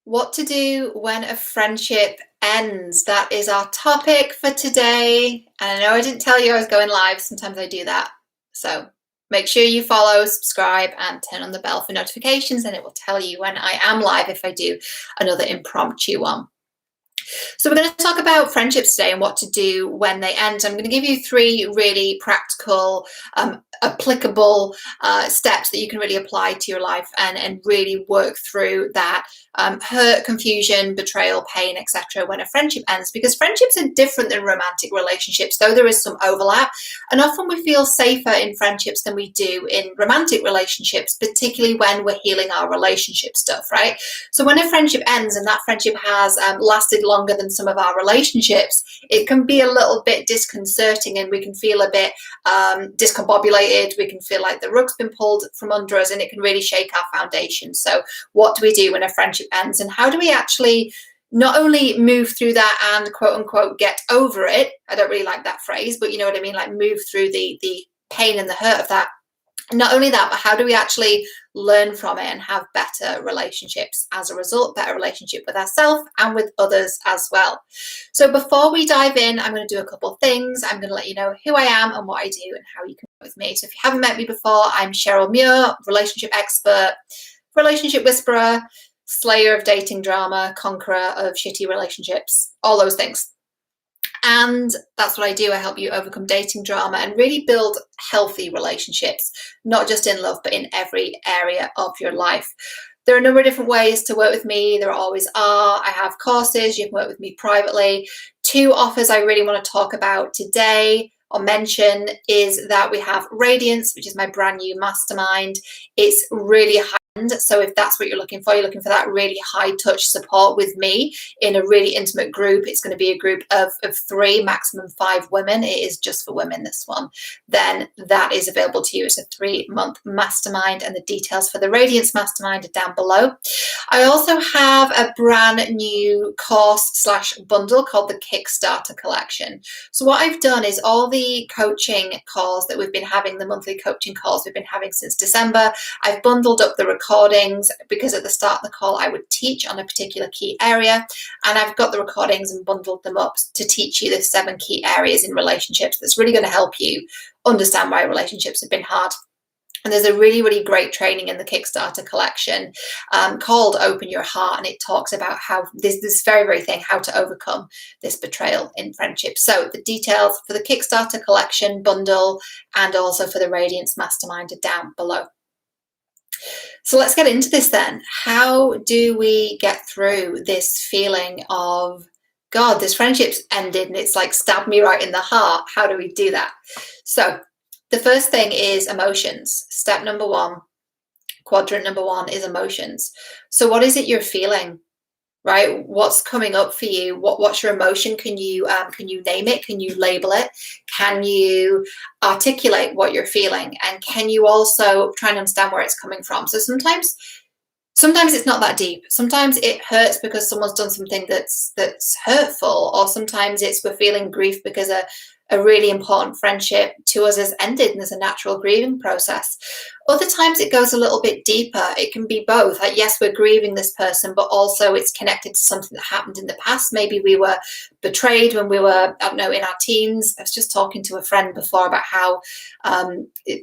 What to do when a friendship ends. That is our topic for today. And I know I didn't tell you I was going live. Sometimes I do that. So make sure you follow, subscribe, and turn on the bell for notifications, and it will tell you when I am live if I do another impromptu one. So we're going to talk about friendships today and what to do when they end. I'm going to give you three really practical, applicable steps that you can really apply to your life and really work through that hurt, confusion, betrayal, pain, etc. when a friendship ends, because friendships are different than romantic relationships, though there is some overlap, and often we feel safer in friendships than we do in romantic relationships, particularly when we're healing our relationship stuff, right? So when a friendship ends and that friendship has lasted longer than some of our relationships, it can be a little bit disconcerting, and we can feel a bit discombobulated. We can feel like the rug's been pulled from under us, and it can really shake our foundation. So what do we do when a friendship ends, and how do we actually not only move through that and quote unquote get over it? I don't really like that phrase, but you know what I mean, like move through the pain and the hurt of that. Not only that, but how do we actually learn from it and have better relationships as a result, better relationship with ourselves and with others as well. So before we dive in, I'm going to do a couple of things. I'm going to let you know who I am and what I do and how you can work with me. So if you haven't met me before, I'm Cheryl Muir, relationship expert, relationship whisperer, slayer of dating drama, conqueror of shitty relationships, all those things. And that's what I do. I help you overcome dating drama and really build healthy relationships, not just in love, but in every area of your life. There are a number of different ways to work with me. There always are. I have courses. You can work with me privately. Two offers I really want to talk about today or mention is that we have Radiance, which is my brand new mastermind. It's really high. So if that's what you're looking for that really high touch support with me in a really intimate group. It's going to be a group of 3, maximum 5 women. It is just for women, this one. Then that is available to you. It's a 3-month mastermind, and the details for the Radiance Mastermind are down below. I also have a brand new course / bundle called the Kickstarter Collection. So what I've done is all the coaching calls that we've been having, the monthly coaching calls we've been having since December, I've bundled up the recordings, because at the start of the call I would teach on a particular key area, and I've got the recordings and bundled them up to teach you the 7 key areas in relationships that's really going to help you understand why relationships have been hard. And there's a really, really great training in the Kickstarter collection called Open Your Heart, and it talks about how this very, very thing, how to overcome this betrayal in friendship. So the details for the Kickstarter collection bundle and also for the Radiance Mastermind are down below. So let's get into this then. How do we get through this feeling of, God, this friendship's ended and it's like stabbed me right in the heart? How do we do that? So the first thing is emotions. Step number 1, quadrant number 1 is emotions. So what is it you're feeling? Right? What's coming up for you? What's your emotion? Can you name it? Can you label it? Can you articulate what you're feeling? And can you also try and understand where it's coming from? So sometimes it's not that deep. Sometimes it hurts because someone's done something that's hurtful, or sometimes it's we're feeling grief because a really important friendship to us has ended and there's a natural grieving process. Other times it goes a little bit deeper. It can be both. Like, yes, we're grieving this person, but also it's connected to something that happened in the past. Maybe we were betrayed when we were, I don't know, in our teens. I was just talking to a friend before about how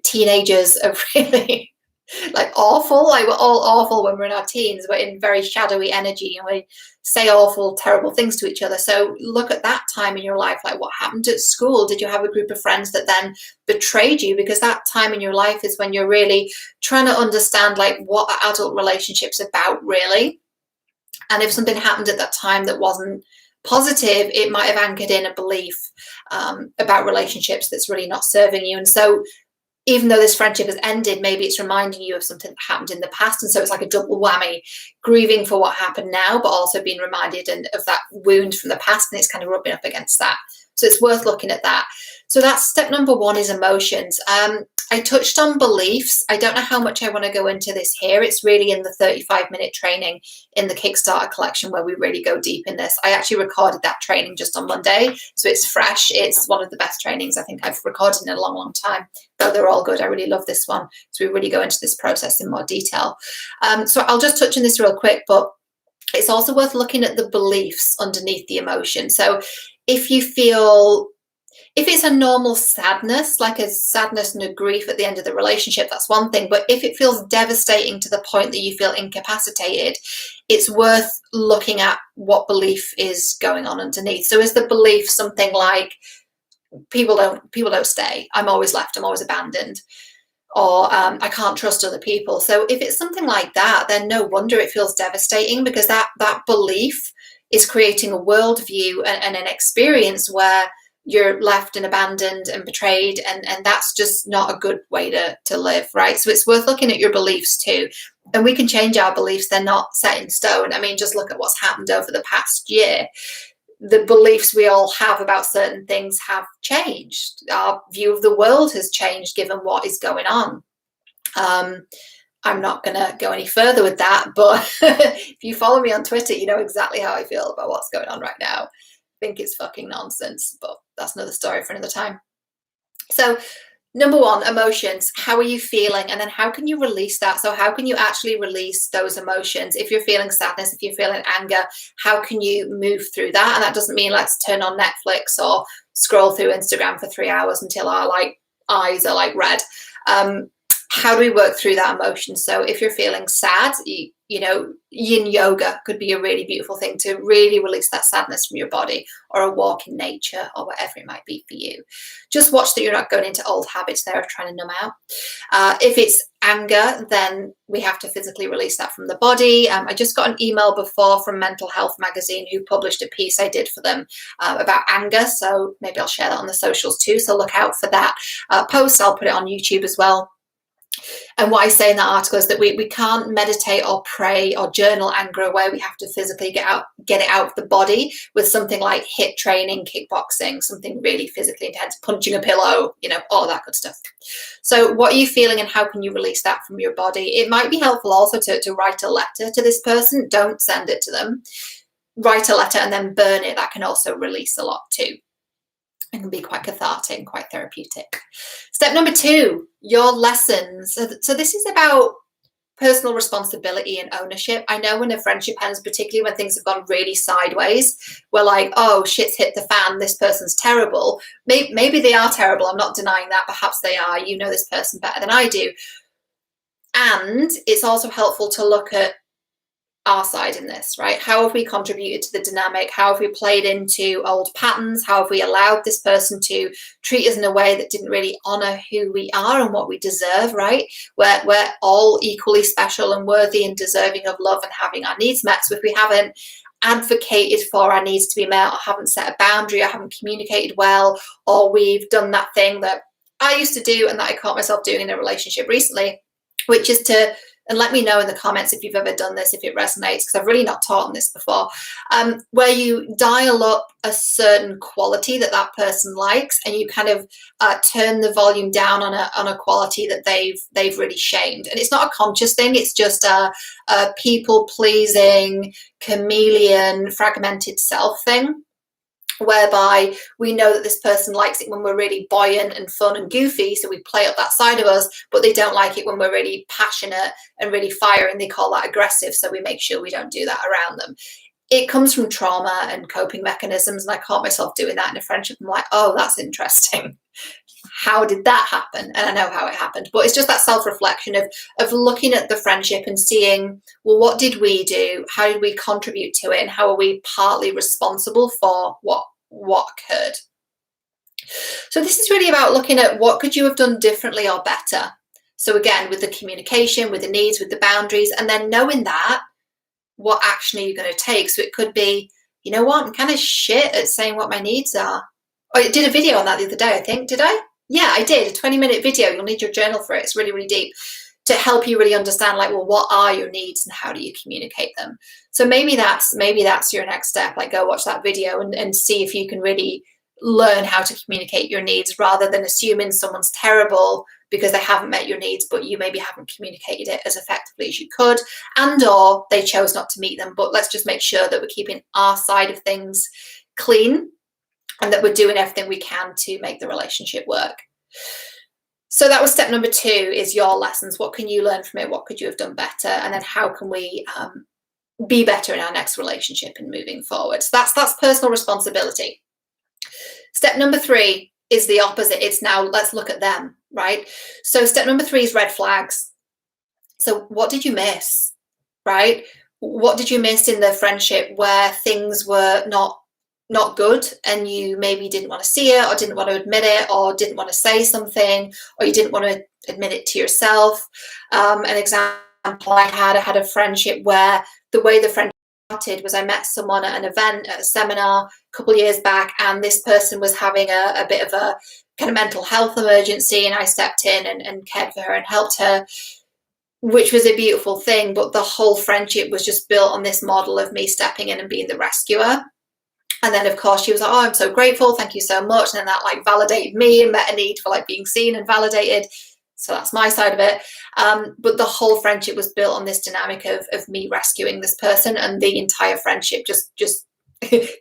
teenagers are really like awful. Like, we're all awful when we're in our teens. We're in very shadowy energy and we say awful, terrible things to each other. So look at that time in your life. Like, what happened at school? Did you have a group of friends that then betrayed you? Because that time in your life is when you're really trying to understand like what are adult relationships about, really. And if something happened at that time that wasn't positive, it might have anchored in a belief about relationships that's really not serving you. And so even though this friendship has ended, maybe it's reminding you of something that happened in the past. And so it's like a double whammy, grieving for what happened now, but also being reminded of that wound from the past, and it's kind of rubbing up against that. So it's worth looking at that. So that's step number 1 is emotions. I touched on beliefs. I don't know how much I want to go into this here. It's really in the 35-minute training in the Kickstarter collection where we really go deep in this. I actually recorded that training just on Monday, so it's fresh. It's one of the best trainings I think I've recorded in a long, long time. Though they're all good. I really love this one. So we really go into this process in more detail. So I'll just touch on this real quick, but It's also worth looking at the beliefs underneath the emotion. So if you feel, if it's a normal sadness, like a sadness and a grief at the end of the relationship, that's one thing. But if it feels devastating to the point that you feel incapacitated, it's worth looking at what belief is going on underneath. So is the belief something like, people don't stay, I'm always left, I'm always abandoned, or I can't trust other people? So if it's something like that, then no wonder it feels devastating, because that belief is creating a worldview and an experience where you're left and abandoned and betrayed, and that's just not a good way to live, right? So it's worth looking at your beliefs too. And we can change our beliefs, they're not set in stone. I mean, just look at what's happened over the past year. The beliefs we all have about certain things have changed. Our view of the world has changed given what is going on. I'm not going to go any further with that, but if you follow me on Twitter, you know exactly how I feel about what's going on right now. I think it's fucking nonsense, but that's another story for another time. So number one, emotions. How are you feeling? And then how can you release that? So how can you actually release those emotions? If you're feeling sadness, if you're feeling anger, how can you move through that? And that doesn't mean let's turn on Netflix or scroll through Instagram for 3 hours until our eyes are red. How do we work through that emotion? So if you're feeling sad, you know, yin yoga could be a really beautiful thing to really release that sadness from your body, or a walk in nature, or whatever it might be for you. Just watch that you're not going into old habits there of trying to numb out. If it's anger, then we have to physically release that from the body. I just got an email before from Mental Health magazine, who published a piece I did for them about anger. So maybe I'll share that on the socials too. So look out for that post. I'll put it on YouTube as well. And what I say in that article is that we can't meditate or pray or journal anger away. We have to physically get it out of the body with something like HIIT training, kickboxing, something really physically intense, punching a pillow, you know, all that good stuff. So what are you feeling, and how can you release that from your body? It might be helpful also to write a letter to this person. Don't send it to them. Write a letter and then burn it. That can also release a lot too. It can be quite cathartic and quite therapeutic. Step number 2, your lessons. So this is about personal responsibility and ownership. I know when a friendship ends, particularly when things have gone really sideways, we're like, oh, shit's hit the fan, this person's terrible. Maybe they are terrible. I'm not denying that. Perhaps they are. You know this person better than I do. And it's also helpful to look at our side in this, right? How have we contributed to the dynamic? How have we played into old patterns? How have we allowed this person to treat us in a way that didn't really honor who we are and what we deserve, right? We're all equally special and worthy and deserving of love and having our needs met. So if we haven't advocated for our needs to be met, or haven't set a boundary, or haven't communicated well, or we've done that thing that I used to do and that I caught myself doing in a relationship recently, which is to, and let me know in the comments if you've ever done this, if it resonates, because I've really not taught on this before, where you dial up a certain quality that person likes, and you kind of turn the volume down on a quality that they've really shamed. And it's not a conscious thing, it's just a people-pleasing, chameleon, fragmented self thing, whereby we know that this person likes it when we're really buoyant and fun and goofy, so we play up that side of us, but they don't like it when we're really passionate and really fire, and they call that aggressive, so we make sure we don't do that around them. It comes from trauma and coping mechanisms, and I caught myself doing that in a friendship. I'm like, oh, that's interesting. How did that happen? And I know how it happened, but it's just that self-reflection of looking at the friendship and seeing, well, what did we do? How did we contribute to it? And how are we partly responsible for what occurred? So this is really about looking at what could you have done differently or better. So again, with the communication, with the needs, with the boundaries, and then knowing that, what action are you going to take? So it could be, you know what, I'm kind of shit at saying what my needs are. Oh, I did a video on that the other day, I think. Did I? Yeah, I did. A 20-minute video. You'll need your journal for it. It's really, really deep to help you really understand, like, well, what are your needs and how do you communicate them? So maybe that's your next step. Like, go watch that video and see if you can really learn how to communicate your needs, rather than assuming someone's terrible because they haven't met your needs, but you maybe haven't communicated it as effectively as you could, and or they chose not to meet them. But let's just make sure that we're keeping our side of things clean, and that we're doing everything we can to make the relationship work. So that was step number 2, is your lessons. What can you learn from it? What could you have done better? And then how can we be better in our next relationship and moving forward. So that's personal responsibility. Step number 3 is the opposite. It's now let's look at them, right? So step number 3 is red flags. So what did you miss, right? What did you miss in the friendship where things were not good, and you maybe didn't want to see it, or didn't want to admit it, or didn't want to say something, or you didn't want to admit it to yourself? An example I had a friendship where the way the friendship started was I met someone at an event, at a seminar a couple of years back, and this person was having a bit of a kind of mental health emergency, and I stepped in and cared for her and helped her, which was a beautiful thing. But the whole friendship was just built on this model of me stepping in and being the rescuer. And then of course she was like, oh, I'm so grateful, thank you so much. And then that like validated me and met a need for like being seen and validated. So that's my side of it. But the whole friendship was built on this dynamic of me rescuing this person, and the entire friendship just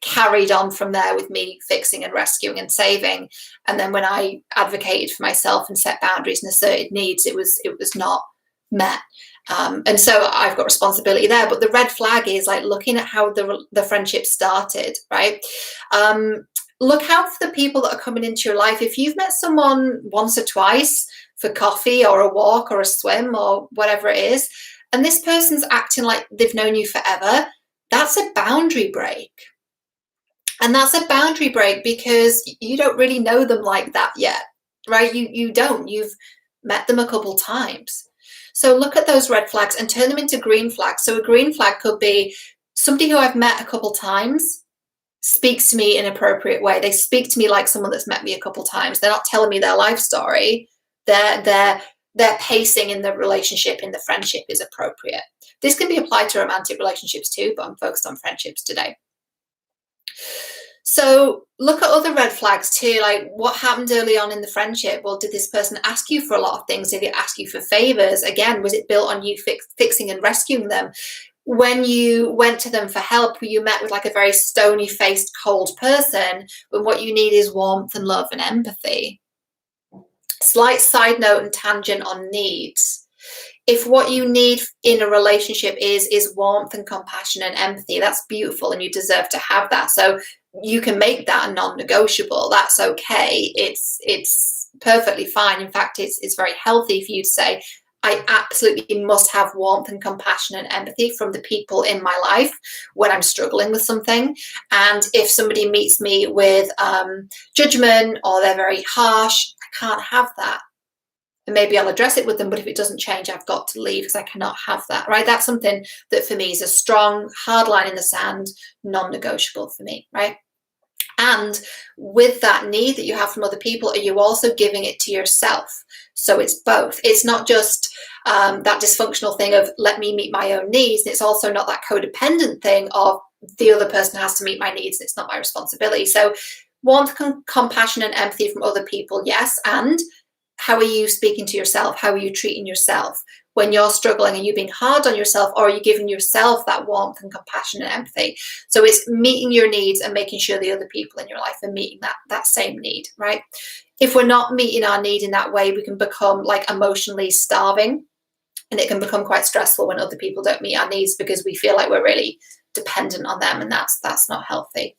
carried on from there with me fixing and rescuing and saving. And then when I advocated for myself and set boundaries and asserted needs, it was not met. And so I've got responsibility there. But the red flag is like looking at how the friendship started, right? Look out for the people that are coming into your life. If you've met someone once or twice for coffee or a walk or a swim or whatever it is, and this person's acting like they've known you forever, that's a boundary break. And that's a boundary break because you don't really know them like that yet, right? You don't. You've met them a couple times. So look at those red flags and turn them into green flags. So a green flag could be somebody who I've met a couple times speaks to me in an appropriate way. They speak to me like someone that's met me a couple times. They're not telling me their life story. Their pacing in the relationship, in the friendship, is appropriate. This can be applied to romantic relationships too, but I'm focused on friendships today. So look at other red flags too, like what happened early on in the friendship. Well, did this person ask you for a lot of things? Did it ask you for favors? Again, was it built on you fixing and rescuing them? When you went to them for help, were you met with like a very stony-faced, cold person when what you need is warmth and love and empathy? Slight side note and tangent on needs. If what you need in a relationship is warmth and compassion and empathy, that's beautiful and you deserve to have that. So you can make that a non-negotiable. That's okay. It's perfectly fine. In fact, it's very healthy for you to say, I absolutely must have warmth and compassion and empathy from the people in my life when I'm struggling with something. And if somebody meets me with judgment or they're very harsh, I can't have that. And maybe I'll address it with them, but if it doesn't change, I've got to leave because I cannot have that, right? That's something that for me is a strong, hard line in the sand, non-negotiable for me, right? And with that need that you have from other people, are you also giving it to yourself? So it's both. It's not just that dysfunctional thing of let me meet my own needs. It's also not that codependent thing of the other person has to meet my needs. It's not my responsibility. So warmth, compassion and empathy from other people, yes. And how are you speaking to yourself? How are you treating yourself? When you're struggling, are you being hard on yourself, or are you giving yourself that warmth and compassion and empathy? So it's meeting your needs and making sure the other people in your life are meeting that same need, right? If we're not meeting our need in that way, we can become like emotionally starving, and it can become quite stressful when other people don't meet our needs because we feel like we're really dependent on them, and that's not healthy.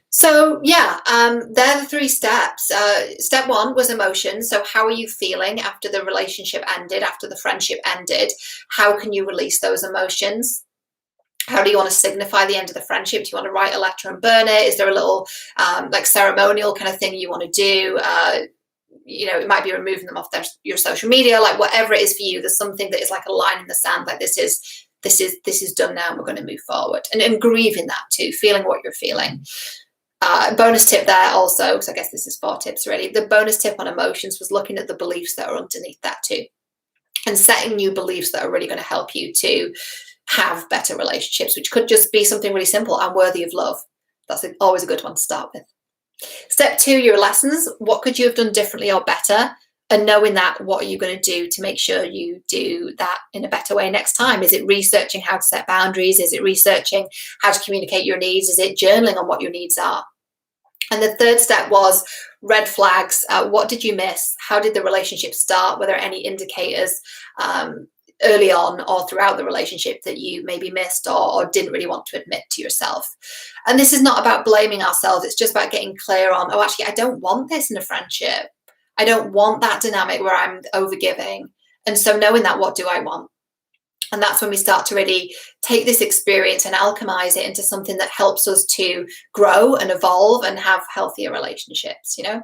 So yeah, they're the 3 steps. Step 1 was emotions. So how are you feeling after the relationship ended, after the friendship ended? How can you release those emotions? How do you want to signify the end of the friendship? Do you want to write a letter and burn it? Is there a little like ceremonial kind of thing you want to do? You know, it might be removing them off your social media, like whatever it is for you. There's something that is like a line in the sand, like this is done now and we're going to move forward. And grieving that too, feeling what you're feeling. Bonus tip there also, because I guess this is 4 tips really. The bonus tip on emotions was looking at the beliefs that are underneath that too, and setting new beliefs that are really going to help you to have better relationships, which could just be something really simple. I'm worthy of love. That's always a good one to start with. Step 2, your lessons. What could you have done differently or better? And knowing that, what are you going to do to make sure you do that in a better way next time? Is it researching how to set boundaries? Is it researching how to communicate your needs? Is it journaling on what your needs are? And the 3rd step was red flags. What did you miss? How did the relationship start? Were there any indicators? early on or throughout the relationship that you maybe missed or didn't really want to admit to yourself. And this is not about blaming ourselves. It's just about getting clear on, oh, actually, I don't want this in a friendship. I don't want that dynamic where I'm overgiving. And so knowing that, what do I want? And that's when we start to really take this experience and alchemize it into something that helps us to grow and evolve and have healthier relationships, you know?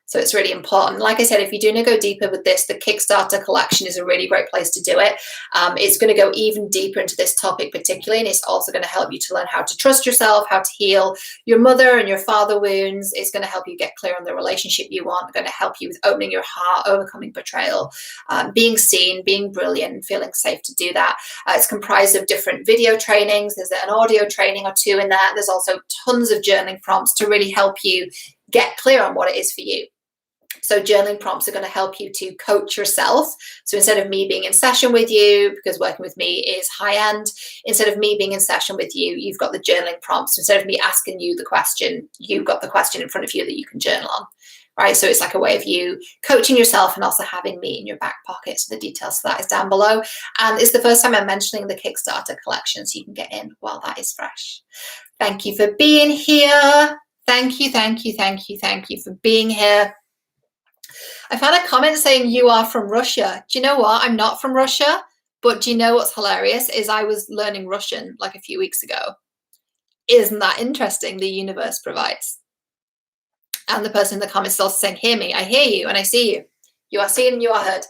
So it's really important. Like I said, if you do want to go deeper with this, the Kickstarter collection is a really great place to do it. It's going to go even deeper into this topic particularly, and it's also going to help you to learn how to trust yourself, how to heal your mother and your father wounds. It's going to help you get clear on the relationship you want. It's going to help you with opening your heart, overcoming betrayal, being seen, being brilliant, and feeling safe to do that. It's comprised of different video trainings. There's an audio training or two in there. There's also tons of journaling prompts to really help you get clear on what it is for you. So journaling prompts are going to help you to coach yourself. So instead of me being in session with you, because working with me is high end, instead of me being in session with you, you've got the journaling prompts. Instead of me asking you the question, you've got the question in front of you that you can journal on, right? So it's like a way of you coaching yourself and also having me in your back pocket. So the details for that is down below. And it's the first time I'm mentioning the Kickstarter collection, so you can get in while that is fresh. Thank you for being here. Thank you, thank you, thank you, thank you for being here. I've had a comment saying you are from Russia. Do you know what? I'm not from Russia, but do you know what's hilarious is I was learning Russian like a few weeks ago. Isn't that interesting? The universe provides. And the person in the comments is also saying, hear me, I hear you and I see you. You are seen, you are heard.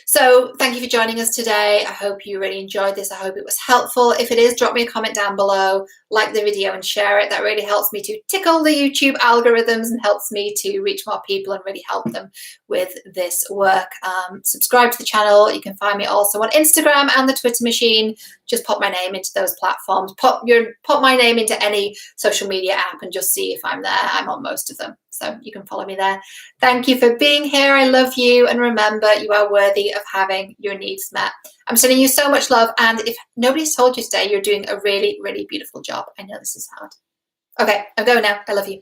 So thank you for joining us today. I hope you really enjoyed this. I hope it was helpful. If it is, drop me a comment down below, like the video and share it. That really helps me to tickle the YouTube algorithms and helps me to reach more people and really help them with this work. Subscribe to the channel. You can find me also on Instagram and the Twitter machine. Just pop my name into those platforms. Pop my name into any social media app and just see if I'm there. I'm on most of them, so you can follow me there. Thank you for being here. I love you, and remember, you are worthy of having your needs met. I'm sending you so much love, and if nobody's told you today, you're doing a really, really beautiful job. I know this is hard. Okay, I'm going now. I love you.